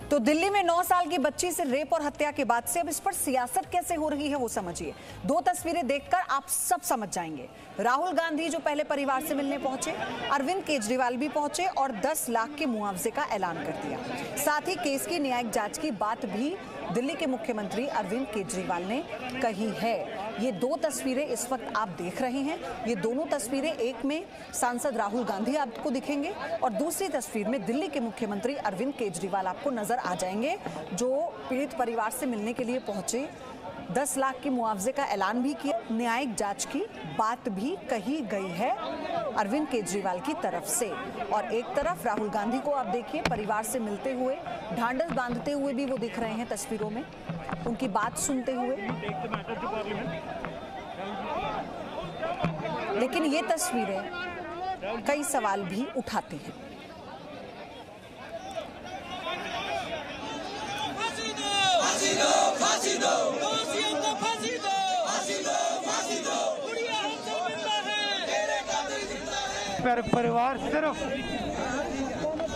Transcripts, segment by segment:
तो दिल्ली में 9 साल की बच्ची से रेप और हत्या के बाद से अब इस पर सियासत कैसे हो रही है वो समझिए। दो तस्वीरें देखकर आप सब समझ जाएंगे। राहुल गांधी जो पहले परिवार से मिलने पहुंचे, अरविंद केजरीवाल भी पहुंचे और 10 लाख के मुआवजे का ऐलान कर दिया। साथ ही केस की न्यायिक जांच की बात भी दिल्ली के मुख्यमंत्री अरविंद केजरीवाल ने कही है। ये दो तस्वीरें इस वक्त आप देख रहे हैं। ये दोनों तस्वीरें, एक में सांसद राहुल गांधी आपको दिखेंगे और दूसरी तस्वीर में दिल्ली के मुख्यमंत्री अरविंद केजरीवाल आपको नजर आ जाएंगे, जो पीड़ित परिवार से मिलने के लिए पहुंचे। 10 लाख के मुआवजे का ऐलान भी किया, न्यायिक जांच की बात भी कही गई है अरविंद केजरीवाल की तरफ से। और एक तरफ राहुल गांधी को आप देखिए परिवार से मिलते हुए, ढांढस बांधते हुए भी वो दिख रहे हैं तस्वीरों में, उनकी बात सुनते हुए। लेकिन ये तस्वीरें कई सवाल भी उठाती हैं। फांसी दो, फांसी दो, दोषियों को फांसी दो, फांसी दो, फांसी दो, गुड़िया हमसे मिलता है, तेरे कातिल जिंदा है। परिवार सिर्फ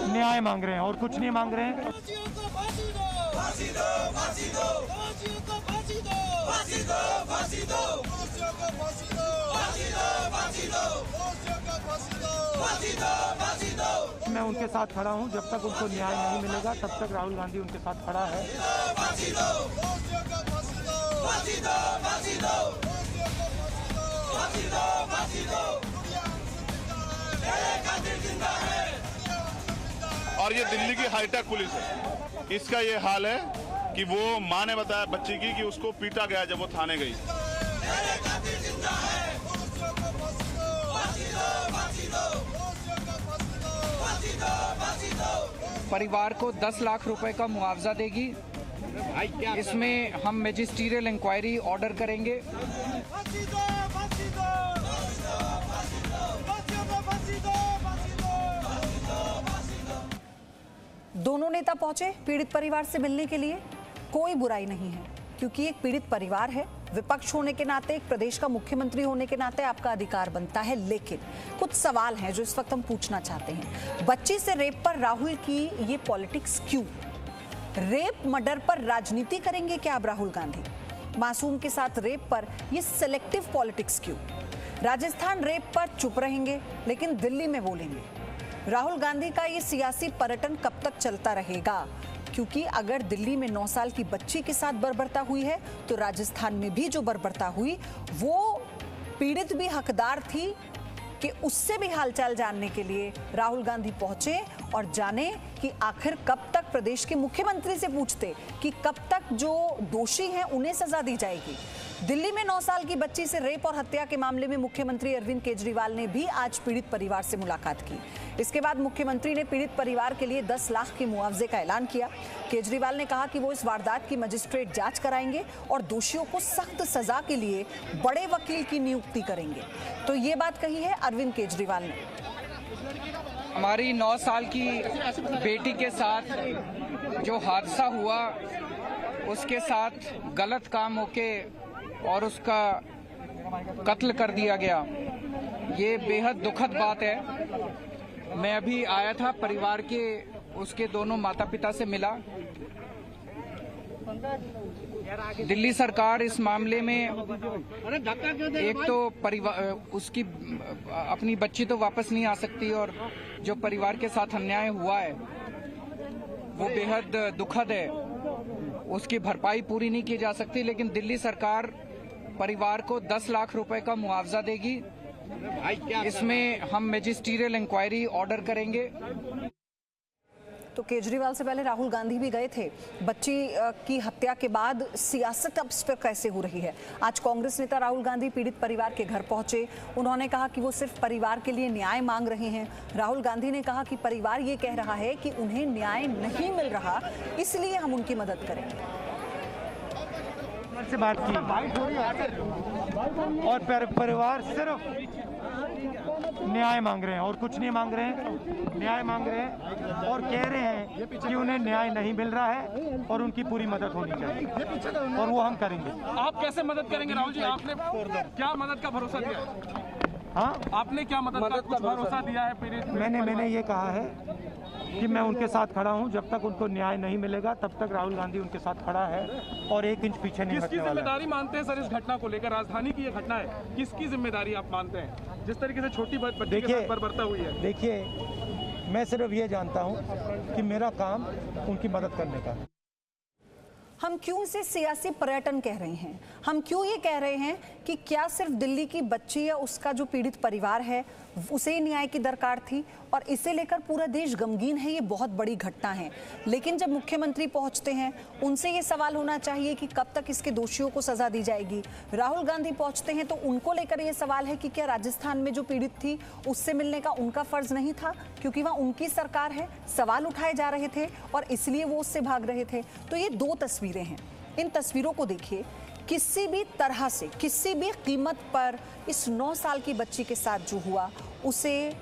न्याय मांग रहे हैं और कुछ नहीं मांग रहे हैं। दोषियों को फांसी दो, फांसी दो, फांसी दो, दोषियों को फांसी दो, फांसी दो, फांसी दो, दोषियों को फांसी दो, फांसी दो, फांसी दो, दोषियों को फांसी दो, फांसी दो, फांसी दो। मैं उनके साथ खड़ा हूं, जब तक उनको न्याय नहीं मिलेगा तब तक राहुल गांधी उनके साथ खड़ा है। फांसी दो, दोषियों को फांसी दो, फांसी दो, फांसी दो, दोषियों को फांसी दो, फांसी दो, गुड़िया हमसे मिलता है, तेरे कातिल जिंदा है। और ये दिल्ली की हाईटेक पुलिस है, इसका ये हाल है कि वो माँ ने बताया बच्ची की कि उसको पीटा गया जब वो थाने गई। परिवार को 10 लाख रुपए का मुआवजा देगी। इसमें हम मैजिस्ट्रियल इंक्वायरी ऑर्डर करेंगे। दोनों नेता पहुंचे पीड़ित परिवार से मिलने के लिए। कोई बुराई नहीं है, क्योंकि एक पीड़ित परिवार है। विपक्ष होने के नाते, एक प्रदेश का मुख्यमंत्री होने के नाते आपका अधिकार बनता है। लेकिन कुछ सवाल हैं जो इस वक्त हम पूछना चाहते हैं। बच्ची से रेप पर राहुल की ये पॉलिटिक्स क्यों? रेप मर्डर पर राजनीति करेंगे क्या अब राहुल गांधी? मासूम के साथ रेप पर ये सिलेक्टिव पॉलिटिक्स क्यों? राजस्थान रेप पर चुप रहेंगे लेकिन दिल्ली में बोलेंगे। राहुल गांधी का ये सियासी पर्यटन कब तक चलता रहेगा? क्योंकि अगर दिल्ली में 9 साल की बच्ची के साथ बर्बरता हुई है तो राजस्थान में भी जो बर्बरता हुई, वो पीड़ित भी हकदार थी कि उससे भी हालचाल जानने के लिए राहुल गांधी पहुंचे और जाने कि आखिर कब तक प्रदेश के मुख्यमंत्री से पूछते कि कब तक जो दोषी हैं उन्हें सजा दी जाएगी। दिल्ली में 9 साल की बच्ची से रेप और हत्या के मामले में मुख्यमंत्री अरविंद केजरीवाल ने भी आज पीड़ित परिवार से मुलाकात की। इसके बाद मुख्यमंत्री ने पीड़ित परिवार के लिए 10 लाख के मुआवजे का ऐलान किया। केजरीवाल ने कहा कि वो इस वारदात की मजिस्ट्रेट जांच कराएंगे और दोषियों को सख्त सजा के लिए बड़े वकील की नियुक्ति करेंगे। तो ये बात कही है अरविंद केजरीवाल ने। हमारी 9 साल की बेटी के साथ जो हादसा हुआ, उसके साथ गलत काम होके और उसका कत्ल कर दिया गया, ये बेहद दुखद बात है। मैं अभी आया था, परिवार के उसके दोनों माता पिता से मिला। दिल्ली सरकार इस मामले में एक तो परिवार, उसकी अपनी बच्ची तो वापस नहीं आ सकती और जो परिवार के साथ अन्याय हुआ है वो बेहद दुखद है, उसकी भरपाई पूरी नहीं की जा सकती। लेकिन दिल्ली सरकार परिवार को 10 लाख रुपए का मुआवजा देगी। इसमें हम मैजिस्ट्रियल इंक्वायरी ऑर्डर करेंगे। तो केजरीवाल से पहले राहुल गांधी भी गए थे। बच्ची की हत्या के बाद सियासत अब इस पर कैसे हो रही है? आज कांग्रेस नेता राहुल गांधी पीड़ित परिवार के घर पहुंचे। उन्होंने कहा कि वो सिर्फ परिवार के लिए न्याय मांग रहे हैं। राहुल गांधी ने कहा कि परिवार ये कह रहा है कि उन्हें न्याय नहीं मिल रहा, इसलिए हम उनकी मदद करेंगे। से बात की और परिवार सिर्फ न्याय मांग रहे हैं और कुछ नहीं मांग रहे हैं। न्याय मांग रहे हैं और कह रहे हैं कि उन्हें न्याय नहीं मिल रहा है और उनकी पूरी मदद होनी चाहिए और वो हम करेंगे। आप कैसे मदद करेंगे राहुल जी? आपने क्या मदद का भरोसा दिया है? हाँ, आपने क्या मदद का कुछ भरोसा दिया है पीड़ित? मैंने ये कहा है कि मैं उनके साथ खड़ा हूं। जब तक उनको न्याय नहीं मिलेगा तब तक राहुल गांधी उनके साथ खड़ा है और 1 इंच पीछे नहीं किसकी हटने वाला है। जिम्मेदारी मानते हैं सर इस घटना को लेकर? राजधानी की ये घटना है, किसकी जिम्मेदारी आप मानते हैं जिस तरीके से छोटी बच्ची के साथ बर्बरता हुई है? देखिए, मैं सिर्फ ये जानता हूं कि मेरा काम उनकी मदद करने का है। हम क्यों इसे सियासी पर्यटन कह रहे हैं? हम क्यों ये कह रहे हैं कि क्या सिर्फ दिल्ली की बच्ची या उसका जो पीड़ित परिवार है उसे न्याय की दरकार थी और इसे लेकर पूरा देश गमगीन है? ये बहुत बड़ी घटना है। लेकिन जब मुख्यमंत्री पहुंचते हैं उनसे ये सवाल होना चाहिए कि कब तक इसके दोषियों को सजा दी जाएगी। राहुल गांधी पहुंचते हैं तो उनको लेकर ये सवाल है कि क्या राजस्थान में जो पीड़ित थी उससे मिलने का उनका फर्ज नहीं था, क्योंकि वहां उनकी सरकार है। सवाल उठाए जा रहे थे और इसलिए वो उससे भाग रहे थे। तो ये 2 तस्वीरें हैं। इन तस्वीरों को देखिए, किसी भी तरह से किसी भी कीमत पर इस 9 साल की बच्ची के साथ जो हुआ उसे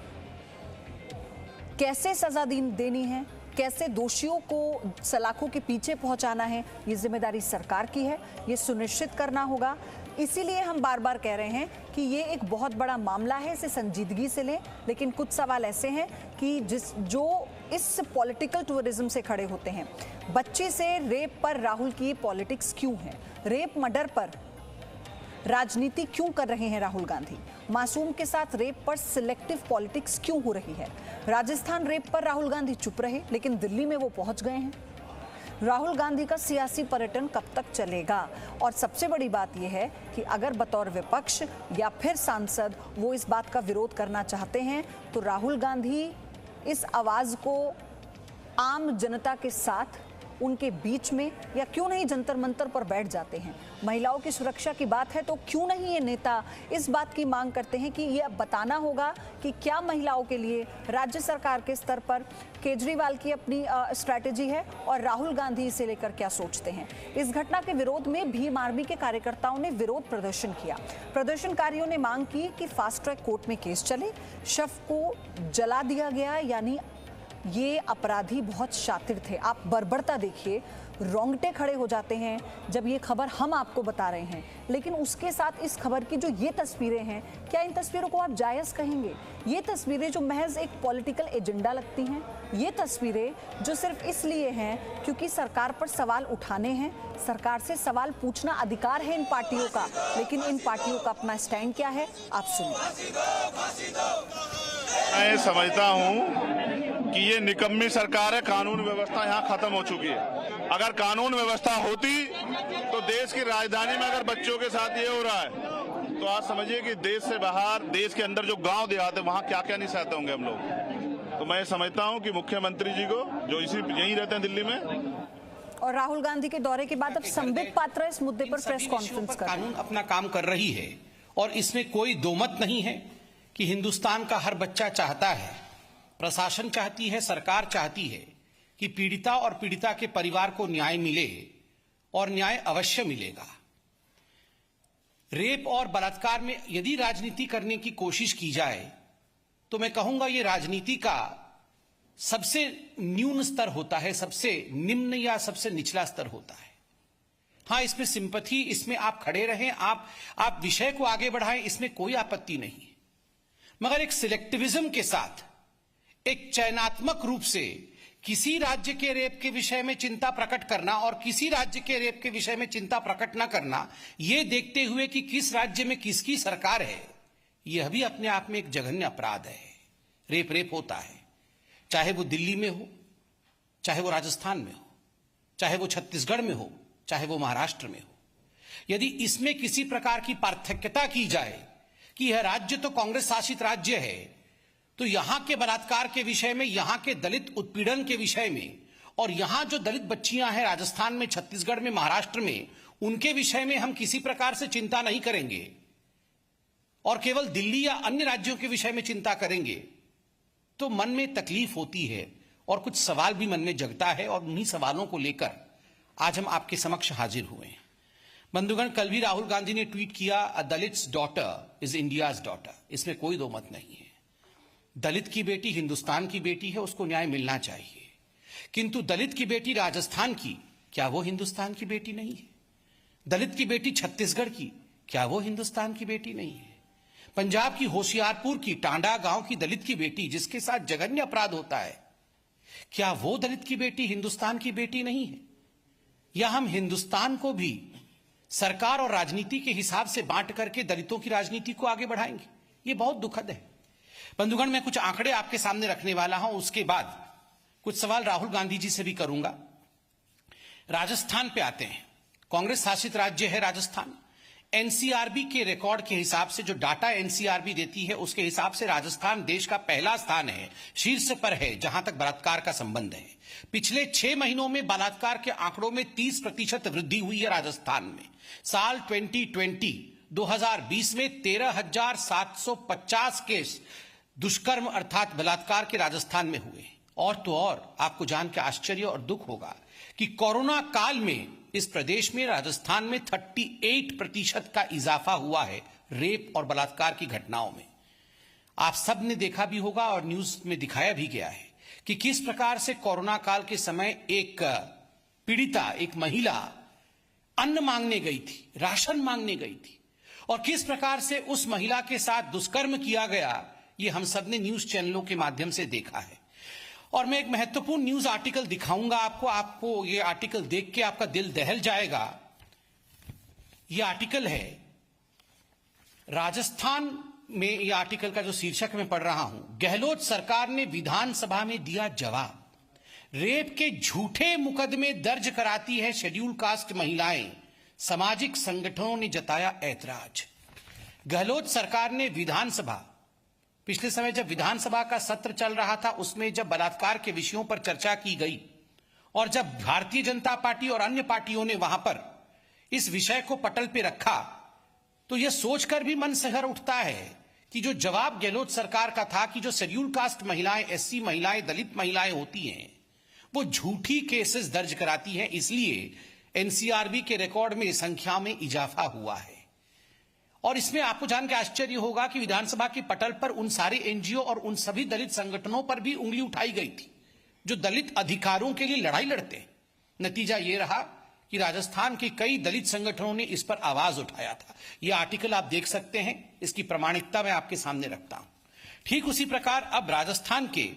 कैसे सजा देनी है, कैसे दोषियों को सलाखों के पीछे पहुंचाना है, ये जिम्मेदारी सरकार की है। ये सुनिश्चित करना होगा। इसीलिए हम बार बार कह रहे हैं कि ये एक बहुत बड़ा मामला है, इसे संजीदगी से लें। लेकिन कुछ सवाल ऐसे हैं कि जो इस पॉलिटिकल टूरिज्म से खड़े होते हैं। बच्चे से रेप पर राहुल की पॉलिटिक्स क्यों है? रेप मर्डर पर राजनीति क्यों कर रहे हैं राहुल गांधी? मासूम के साथ रेप पर सिलेक्टिव पॉलिटिक्स क्यों हो रही है? राजस्थान रेप पर राहुल गांधी चुप रहे, लेकिन दिल्ली में वो पहुंच गए हैं। राहुल गांधी का सियासी पर्यटन कब तक चलेगा? और सबसे बड़ी बात यह है कि अगर बतौर विपक्ष या फिर सांसद वो इस बात का विरोध करना चाहते हैं तो राहुल गांधी इस आवाज को आम जनता के साथ उनके बीच में या क्यों नहीं जंतर मंतर पर बैठ जाते हैं। महिलाओं की सुरक्षा की बात है तो क्यों नहीं ये नेता इस बात की मांग करते हैं कि ये अब बताना होगा कि क्या महिलाओं के लिए राज्य सरकार के स्तर पर केजरीवाल की अपनी स्ट्रैटेजी है और राहुल गांधी इसे लेकर क्या सोचते हैं। इस घटना के विरोध में भीम आर्मी के कार्यकर्ताओं ने विरोध प्रदर्शन किया। प्रदर्शनकारियों ने मांग की कि फास्ट ट्रैक कोर्ट में केस चले, शव को जला दिया गया, यानी ये अपराधी बहुत शातिर थे। आप बर्बरता देखिए, रोंगटे खड़े हो जाते हैं जब ये खबर हम आपको बता रहे हैं। लेकिन उसके साथ इस खबर की जो ये तस्वीरें हैं, क्या इन तस्वीरों को आप जायज़ कहेंगे? ये तस्वीरें जो महज एक पॉलिटिकल एजेंडा लगती हैं, ये तस्वीरें जो सिर्फ इसलिए हैं क्योंकि सरकार पर सवाल उठाने हैं। सरकार से सवाल पूछना अधिकार है इन पार्टियों का, लेकिन इन पार्टियों का अपना स्टैंड क्या है, आप सुनिए। मैं समझता हूं कि ये निकम्मी सरकार है। कानून व्यवस्था यहाँ खत्म हो चुकी है। अगर कानून व्यवस्था होती तो देश की राजधानी में अगर बच्चों के साथ ये हो रहा है तो आप समझिए कि देश से बाहर, देश के अंदर जो गांव देहात है वहां क्या क्या नहीं सहते होंगे हम लोग। तो मैं समझता हूं कि मुख्यमंत्री जी को, जो यहीं रहते हैं दिल्ली में, और राहुल गांधी के दौरे के बाद अब संबित पात्रा इस मुद्दे पर प्रेस कॉन्फ्रेंस कर रहे हैं। कानून अपना काम कर रही है और इसमें कोई दोमत नहीं है कि हिंदुस्तान का हर बच्चा चाहता है, प्रशासन चाहती है, सरकार चाहती है कि पीड़िता और पीड़िता के परिवार को न्याय मिले और न्याय अवश्य मिलेगा। रेप और बलात्कार में यदि राजनीति करने की कोशिश की जाए तो मैं कहूंगा ये राजनीति का सबसे न्यून स्तर होता है, सबसे निम्न या सबसे निचला स्तर होता है। हाँ, इसमें सिंपैथी, इसमें आप खड़े रहें, आप विषय को आगे बढ़ाएं, इसमें कोई आपत्ति नहीं है। मगर एक सिलेक्टिविज्म के साथ, एक चयनात्मक रूप से किसी राज्य के रेप के विषय में चिंता प्रकट करना और किसी राज्य के रेप के विषय में चिंता प्रकट न करना, यह देखते हुए कि किस राज्य में किसकी सरकार है, यह भी अपने आप में एक जघन्य अपराध है। रेप होता है, चाहे वो दिल्ली में हो, चाहे वो राजस्थान में हो, चाहे वो छत्तीसगढ़ में हो, चाहे वो महाराष्ट्र में हो। यदि इसमें किसी प्रकार की पार्थक्यता की जाए कि यह राज्य तो कांग्रेस शासित राज्य है, तो यहां के बलात्कार के विषय में, यहां के दलित उत्पीड़न के विषय में और यहां जो दलित बच्चियां हैं राजस्थान में, छत्तीसगढ़ में, महाराष्ट्र में, उनके विषय में हम किसी प्रकार से चिंता नहीं करेंगे और केवल दिल्ली या अन्य राज्यों के विषय में चिंता करेंगे, तो मन में तकलीफ होती है और कुछ सवाल भी मन में जगता है। और उन्हीं सवालों को लेकर आज हम आपके समक्ष हाजिर हुए हैं। बंधुगण, कल भी राहुल गांधी ने ट्वीट किया, a Dalit's daughter is India's daughter. इसमें कोई दो मत नहीं है। दलित की बेटी हिंदुस्तान की बेटी है, उसको न्याय मिलना चाहिए। किंतु दलित की बेटी राजस्थान की, क्या वो हिंदुस्तान की बेटी नहीं है? दलित की बेटी छत्तीसगढ़ की, क्या वो हिंदुस्तान की बेटी नहीं है? पंजाब की होशियारपुर की टांडा गांव की दलित की बेटी, जिसके साथ जघन्य अपराध होता है, क्या वो दलित की बेटी हिंदुस्तान की बेटी नहीं है? या हम हिंदुस्तान को भी सरकार और राजनीति के हिसाब से बांट करके दलितों की राजनीति को आगे बढ़ाएंगे? ये बहुत दुखद है। बंधुगण, मैं कुछ आंकड़े आपके सामने रखने वाला हूं, उसके बाद कुछ सवाल राहुल गांधी जी से भी करूंगा। राजस्थान पे आते हैं। कांग्रेस शासित राज्य है राजस्थान। एनसीआरबी के रिकॉर्ड के हिसाब से, जो डाटा एनसीआरबी देती है उसके हिसाब से राजस्थान देश का पहला स्थान है, शीर्ष पर है जहां तक बलात्कार का संबंध है। पिछले 6 महीनों में बलात्कार के आंकड़ों में 30% वृद्धि हुई है राजस्थान में। साल 2020 में 13,750 केस दुष्कर्म अर्थात बलात्कार के राजस्थान में हुए। और तो और आपको जान के आश्चर्य और दुख होगा कि कोरोना काल में इस प्रदेश में राजस्थान में 38% का इजाफा हुआ है रेप और बलात्कार की घटनाओं में। आप सब ने देखा भी होगा और न्यूज में दिखाया भी गया है कि किस प्रकार से कोरोना काल के समय एक पीड़िता, एक महिला अन्न मांगने गई थी, राशन मांगने गई थी, और किस प्रकार से उस महिला के साथ दुष्कर्म किया गया, ये हम सब ने न्यूज चैनलों के माध्यम से देखा है। और मैं एक महत्वपूर्ण न्यूज आर्टिकल दिखाऊंगा आपको ये आर्टिकल देख के आपका दिल दहल जाएगा। ये आर्टिकल है राजस्थान में, ये आर्टिकल का जो शीर्षक मैं पढ़ रहा हूं, गहलोत सरकार ने विधानसभा में दिया जवाब। रेप के झूठे मुकदमे दर्ज कराती है शेड्यूल कास्ट महिलाएं, सामाजिक संगठनों ने जताया ऐतराज। गहलोत सरकार ने विधानसभा, पिछले समय जब विधानसभा का सत्र चल रहा था उसमें जब बलात्कार के विषयों पर चर्चा की गई और जब भारतीय जनता पार्टी और अन्य पार्टियों ने वहां पर इस विषय को पटल पे रखा, तो यह सोचकर भी मन सिहर उठता है कि जो जवाब गहलोत सरकार का था कि जो शेड्यूल कास्ट महिलाएं, एससी महिलाएं, दलित महिलाएं होती हैं वो झूठी केसेस दर्ज कराती हैं, इसलिए एनसीआरबी के रिकॉर्ड में संख्या में इजाफा हुआ है। और इसमें आपको जान के आश्चर्य होगा कि विधानसभा के पटल पर उन सारे एनजीओ और उन सभी दलित संगठनों पर भी उंगली उठाई गई थी जो दलित अधिकारों के लिए लड़ाई लड़ते हैं। नतीजा यह रहा कि राजस्थान के कई दलित संगठनों ने इस पर आवाज उठाया था। यह आर्टिकल आप देख सकते हैं, इसकी प्रामाणिकता मैं आपके सामने रखता हूं। ठीक उसी प्रकार अब राजस्थान के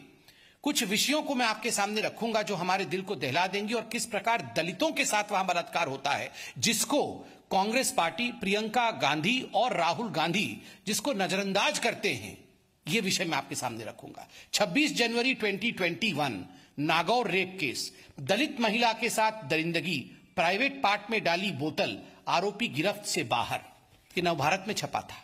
कुछ विषयों को मैं आपके सामने रखूंगा जो हमारे दिल को दहला देंगी और किस प्रकार दलितों के साथ वहां बलात्कार होता है, जिसको कांग्रेस पार्टी, प्रियंका गांधी और राहुल गांधी जिसको नजरअंदाज करते हैं, यह विषय मैं आपके सामने रखूंगा। 26 जनवरी 2021 नागौर रेप केस, दलित महिला के साथ दरिंदगी, प्राइवेट पार्ट में डाली बोतल, आरोपी गिरफ्त से बाहर। ये नवभारत में छपा था,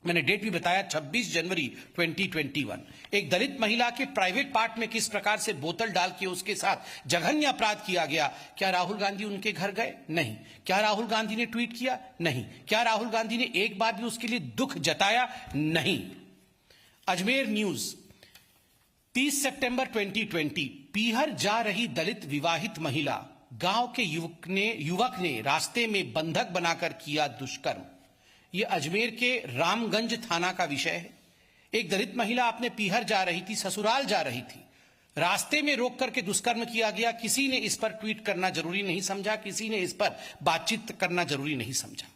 मैंने डेट भी बताया 26 जनवरी 2021। एक दलित महिला के प्राइवेट पार्ट में किस प्रकार से बोतल डाल के उसके साथ जघन्य अपराध किया गया। क्या राहुल गांधी उनके घर गए? नहीं। क्या राहुल गांधी ने ट्वीट किया? नहीं। क्या राहुल गांधी ने एक बार भी उसके लिए दुख जताया? नहीं। अजमेर न्यूज 30 सितंबर 2020, पीहर जा रही दलित विवाहित महिला, गांव के युवक ने रास्ते में बंधक बनाकर किया दुष्कर्म। यह अजमेर के रामगंज थाना का विषय है। एक दलित महिला अपने पीहर जा रही थी, ससुराल जा रही थी, रास्ते में रोक करके दुष्कर्म किया गया। किसी ने इस पर ट्वीट करना जरूरी नहीं समझा, किसी ने इस पर बातचीत करना जरूरी नहीं समझा।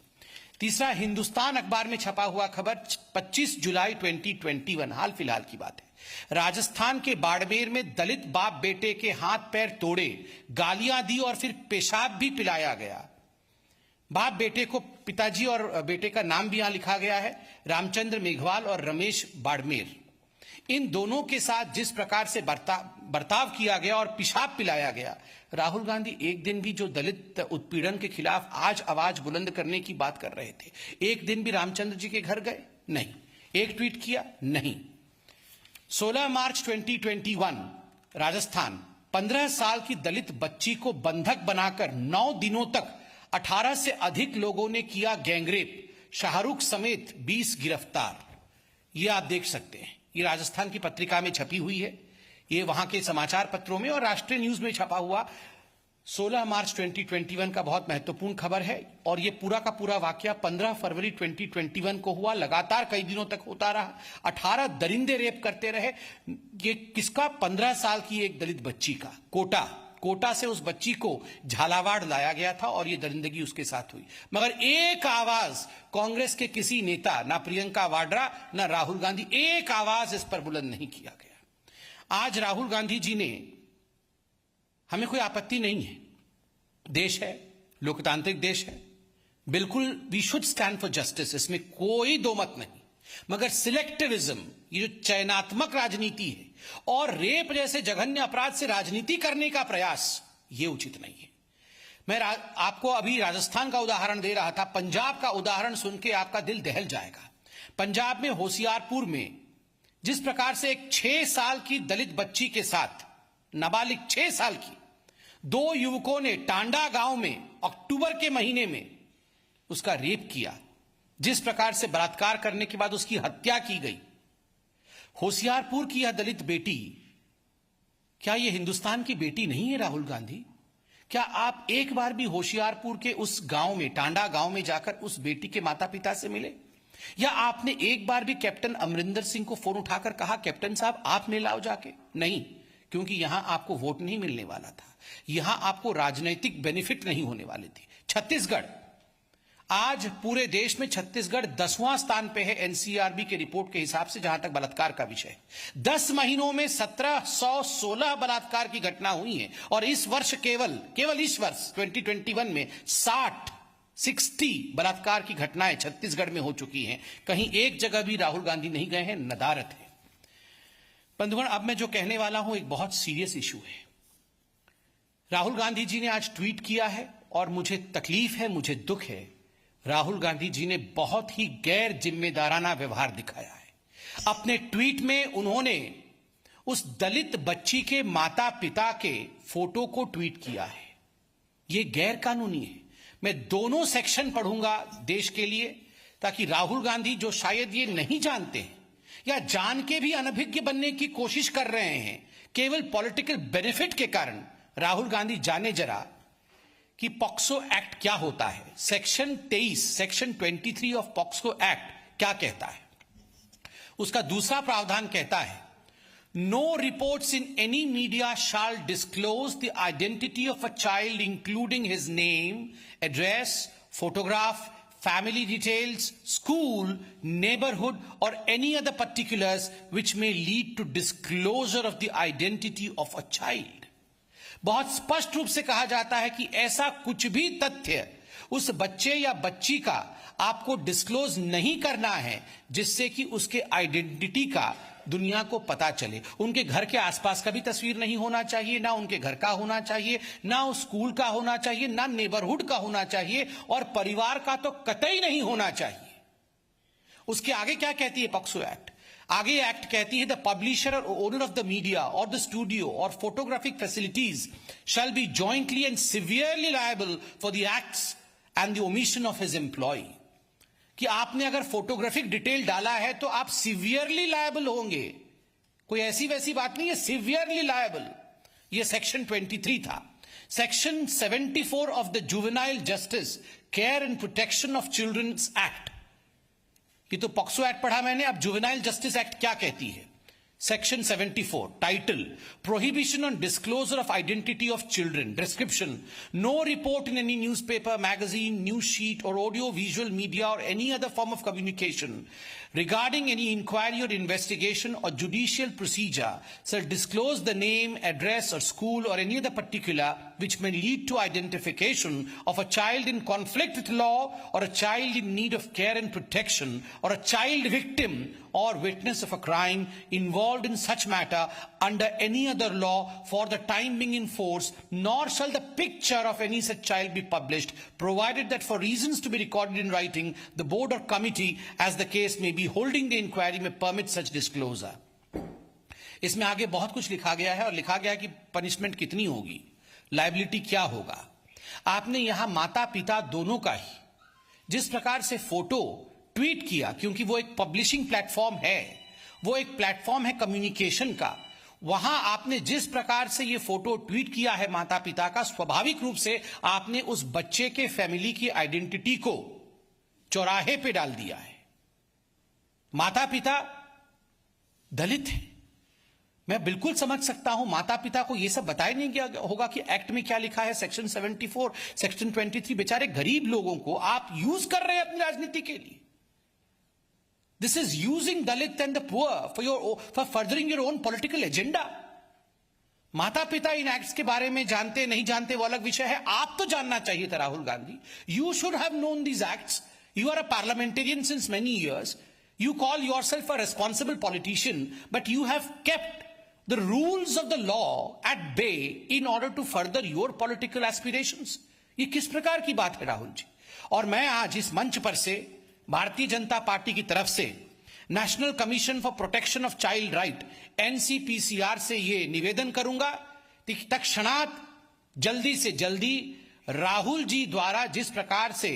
तीसरा, हिंदुस्तान अखबार में छपा हुआ खबर 25 जुलाई 2021, हाल फिलहाल की बात है। राजस्थान के बाड़मेर में दलित बाप बेटे के हाथ पैर तोड़े, गालियां दी और फिर पेशाब भी पिलाया गया। बाप बेटे को, पिताजी और बेटे का नाम भी यहां लिखा गया है, रामचंद्र मेघवाल और रमेश बाड़मेर। इन दोनों के साथ जिस प्रकार से बर्ताव किया गया और पेशाब पिलाया गया, राहुल गांधी एक दिन भी जो दलित उत्पीड़न के खिलाफ आज आवाज बुलंद करने की बात कर रहे थे, एक दिन भी रामचंद्र जी के घर गए? नहीं। एक ट्वीट किया? नहीं। 16 मार्च 2021 राजस्थान, 15 साल की दलित बच्ची को बंधक बनाकर 9 दिनों तक 18 से अधिक लोगों ने किया गैंगरेप, शाहरुख समेत 20 गिरफ्तार। यह आप देख सकते हैं, ये राजस्थान की पत्रिका में छपी हुई है, ये वहां के समाचार पत्रों में और राष्ट्रीय न्यूज में छपा हुआ 16 मार्च 2021 का बहुत महत्वपूर्ण खबर है। और ये पूरा का पूरा वाकया 15 फरवरी 2021 को हुआ, लगातार कई दिनों तक होता रहा। 18 दरिंदे रेप करते रहे। ये किसका? 15 साल की एक दलित बच्ची का। कोटा से उस बच्ची को झालावाड़ लाया गया था और ये दरिंदगी उसके साथ हुई। मगर एक आवाज कांग्रेस के किसी नेता, ना प्रियंका वाड्रा ना राहुल गांधी, एक आवाज इस पर बुलंद नहीं किया गया। आज राहुल गांधी जी ने, हमें कोई आपत्ति नहीं है, देश है, लोकतांत्रिक देश है, बिल्कुल we should stand for justice, इसमें कोई दो मत नहीं, मगर सिलेक्टिविज्म, ये जो चयनात्मक राजनीति है और रेप जैसे जघन्य अपराध से राजनीति करने का प्रयास, ये उचित नहीं है। मैं आपको अभी राजस्थान का उदाहरण दे रहा था, पंजाब का उदाहरण सुन के आपका दिल दहल जाएगा। पंजाब में होशियारपुर में जिस प्रकार से एक 6 साल की दलित बच्ची के साथ, नाबालिग 6 साल की, 2 युवकों ने टांडा गांव में अक्टूबर के महीने में उसका रेप किया, जिस प्रकार से बलात्कार करने के बाद उसकी हत्या की गई। होशियारपुर की यह दलित बेटी, क्या यह हिंदुस्तान की बेटी नहीं है राहुल गांधी? क्या आप एक बार भी होशियारपुर के उस गांव में, टांडा गांव में जाकर उस बेटी के माता पिता से मिले? या आपने एक बार भी कैप्टन अमरिंदर सिंह को फोन उठाकर कहा, कैप्टन साहब आप मिल आओ जाके? नहीं, क्योंकि यहां आपको वोट नहीं मिलने वाला था, यहां आपको राजनीतिक बेनिफिट नहीं होने वाले थे। छत्तीसगढ़, आज पूरे देश में छत्तीसगढ़ 10वां स्थान पे है एनसीआरबी के रिपोर्ट के हिसाब से, जहां तक बलात्कार का विषय है। 10 महीनों में 1716 बलात्कार की घटना हुई है और इस वर्ष केवल इस वर्ष 2021 में 60 बलात्कार की घटनाएं छत्तीसगढ़ में हो चुकी हैं। कहीं एक जगह भी राहुल गांधी नहीं गए हैं, नदारत है। बंधुगण, अब मैं जो कहने वाला हूं एक बहुत सीरियस इशू है। राहुल गांधी जी ने आज ट्वीट किया है और मुझे तकलीफ है, मुझे दुख है। राहुल गांधी जी ने बहुत ही गैर जिम्मेदाराना व्यवहार दिखाया है। अपने ट्वीट में उन्होंने उस दलित बच्ची के माता पिता के फोटो को ट्वीट किया है। यह गैर कानूनी है। मैं दोनों सेक्शन पढ़ूंगा देश के लिए, ताकि राहुल गांधी, जो शायद ये नहीं जानते हैं या जान के भी अनभिज्ञ बनने की कोशिश कर रहे हैं, केवल पॉलिटिकल बेनिफिट के कारण, राहुल गांधी जाने जरा कि पॉक्सो एक्ट क्या होता है। सेक्शन 23 ऑफ पॉक्सो एक्ट क्या कहता है? उसका दूसरा प्रावधान कहता है, no reports in any media shall disclose the identity of a child including his name, address, photograph, family details, school, neighborhood, or any other particulars which may lead to disclosure of the identity of a child. बहुत स्पष्ट रूप से कहा जाता है कि ऐसा कुछ भी तथ्य उस बच्चे या बच्ची का आपको डिस्क्लोज नहीं करना है जिससे कि उसके आइडेंटिटी का दुनिया को पता चले। उनके घर के आसपास का भी तस्वीर नहीं होना चाहिए, ना उनके घर का होना चाहिए, ना उस स्कूल का होना चाहिए, ना नेबरहुड का होना चाहिए, और परिवार का तो कतई नहीं होना चाहिए। उसके आगे क्या कहती है पॉक्सो एक्ट? आगे एक्ट कहती है, द पब्लिशर और ओनर ऑफ द मीडिया और द स्टूडियो और photographic facilities shall be jointly and severally liable for the acts and the omission of his employ. कि आपने अगर फोटोग्राफिक डिटेल डाला है तो आप सिवियरली लायबल होंगे। कोई ऐसी वैसी बात नहीं है, सिवियरली लायबल। ये सेक्शन 23 था। Section 74 of the juvenile justice care and protection of childrens act, ये तो पॉक्सो एक्ट पढ़ा मैंने, अब जुवेनाइल जस्टिस एक्ट क्या कहती है? Section 74, title, Prohibition on Disclosure of Identity of Children, description, no report in any newspaper, magazine, news sheet or audio visual media or any other form of communication regarding any inquiry or investigation or judicial procedure shall disclose the name, address or school or any other particular which may lead to identification of a child in conflict with law or a child in need of care and protection or a child victim or witness of a crime involved in such matter under any other law for the time being in force, nor shall the picture of any such child be published, provided that for reasons to be recorded in writing, the board or committee, as the case may be, holding the inquiry may permit such disclosure. इसमें आगे बहुत कुछ लिखा गया है और लिखा गया है कि पनिशमेंट कितनी होगी, लायबिलिटी क्या होगा। आपने यहां माता पिता दोनों का ही जिस प्रकार से फोटो ट्वीट किया, क्योंकि वो एक पब्लिशिंग प्लेटफॉर्म है, वो एक प्लेटफॉर्म है कम्युनिकेशन का, वहां आपने जिस प्रकार से ये फोटो ट्वीट किया है माता पिता का, स्वाभाविक रूप से आपने उस बच्चे के फैमिली की आइडेंटिटी को चौराहे पे डाल दिया है। माता पिता दलित हैं, मैं बिल्कुल समझ सकता हूं, माता पिता को यह सब बताया नहीं गया होगा कि एक्ट में क्या लिखा है, सेक्शन 74, सेक्शन 23, बेचारे गरीब लोगों को आप यूज कर रहे हैं अपनी राजनीति के लिए। This is using Dalit and the poor for furthering your own political agenda. माता पिता इन एक्ट्स के बारे में जानते नहीं जानते वो अलग विषय है। आप तो जानना चाहिए था Rahul Gandhi. You should have known these acts. You are a parliamentarian since many years. You call yourself a responsible politician, but you have kept the rules of the law at bay in order to further your political aspirations. ये किस प्रकार की बात है राहुल जी? और मैं आज इस मंच पर से भारतीय जनता पार्टी की तरफ से national commission for protection of child right NCPCR से ये निवेदन करूंगा कि तत्क्षणात जल्दी से जल्दी राहुल जी द्वारा जिस प्रकार से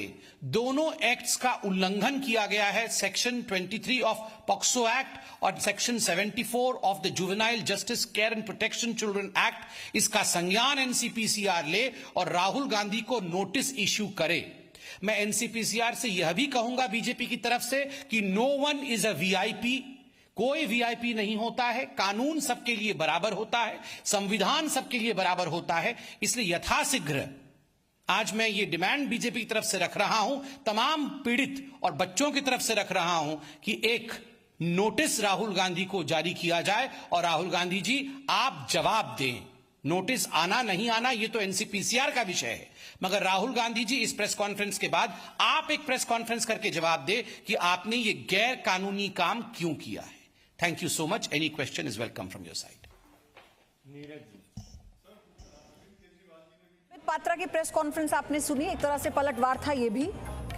दोनों एक्ट्स का उल्लंघन किया गया है, सेक्शन 23 ऑफ पॉक्सो एक्ट और section 74 of the juvenile justice care and protection children act, इसका संज्ञान NCPCR ले और राहुल गांधी को नोटिस इश्यू करे। मैं NCPCR से यह भी कहूंगा बीजेपी की तरफ से कि no one is a VIP। कोई VIP नहीं होता है। कानून सबके लिए बराबर होता है, संविधान सबके लिए बराबर होता है। इसलिए यथाशीघ्र आज मैं ये डिमांड बीजेपी की तरफ से रख रहा हूं, तमाम पीड़ित और बच्चों की तरफ से रख रहा हूं कि एक नोटिस राहुल गांधी को जारी किया जाए और राहुल गांधी जी आप जवाब दें। नोटिस आना नहीं आना ये तो NCPCR का विषय है, मगर राहुल गांधी जी इस प्रेस कॉन्फ्रेंस के बाद आप एक प्रेस कॉन्फ्रेंस करके जवाब दे कि आपने ये गैर कानूनी काम क्यों किया है। Thank you so much. Any question is welcome from your side. Patra की प्रेस कॉन्फ्रेंस आपने सुनी, एक तरह से पलटवार था ये भी,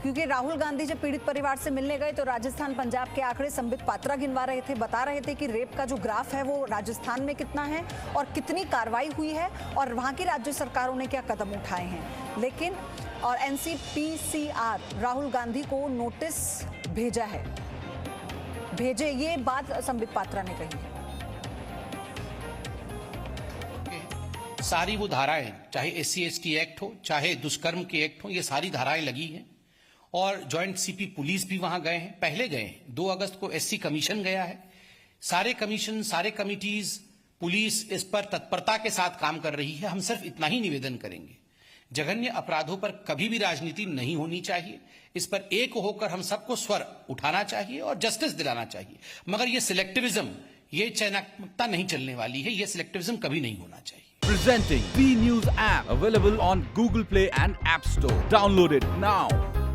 क्योंकि राहुल गांधी जब पीड़ित परिवार से मिलने गए तो राजस्थान पंजाब के आंकड़े संबित पात्रा गिनवा रहे थे, बता रहे थे कि रेप का जो ग्राफ है वो राजस्थान में कितना है और कितनी कार्रवाई हुई है और वहां की राज्य सरकारों ने क्या कदम उठाए हैं। लेकिन और NCPCR राहुल गांधी को नोटिस भेजे, ये बात संबित पात्रा ने कही है। सारी वो धाराएं, चाहे SC/ST एक्ट हो, चाहे दुष्कर्म के एक्ट हो, ये सारी धाराएं लगी हैं और जॉइंट CP पुलिस भी वहां गए हैं, पहले गए हैं। 2 अगस्त को SC कमीशन गया है। सारे कमीशन, सारे कमिटीज, पुलिस इस पर तत्परता के साथ काम कर रही है। हम सिर्फ इतना ही निवेदन करेंगे, जघन्य अपराधों पर कभी भी राजनीति नहीं होनी चाहिए। इस पर एक होकर हम सबको स्वर उठाना चाहिए और जस्टिस दिलाना चाहिए। मगर ये सिलेक्टिविज्म, ये चयनात्मकता नहीं चलने वाली है। ये सिलेक्टिविज्म कभी नहीं होना चाहिए। Presenting B News app, available on Google Play and App Store. Download it now.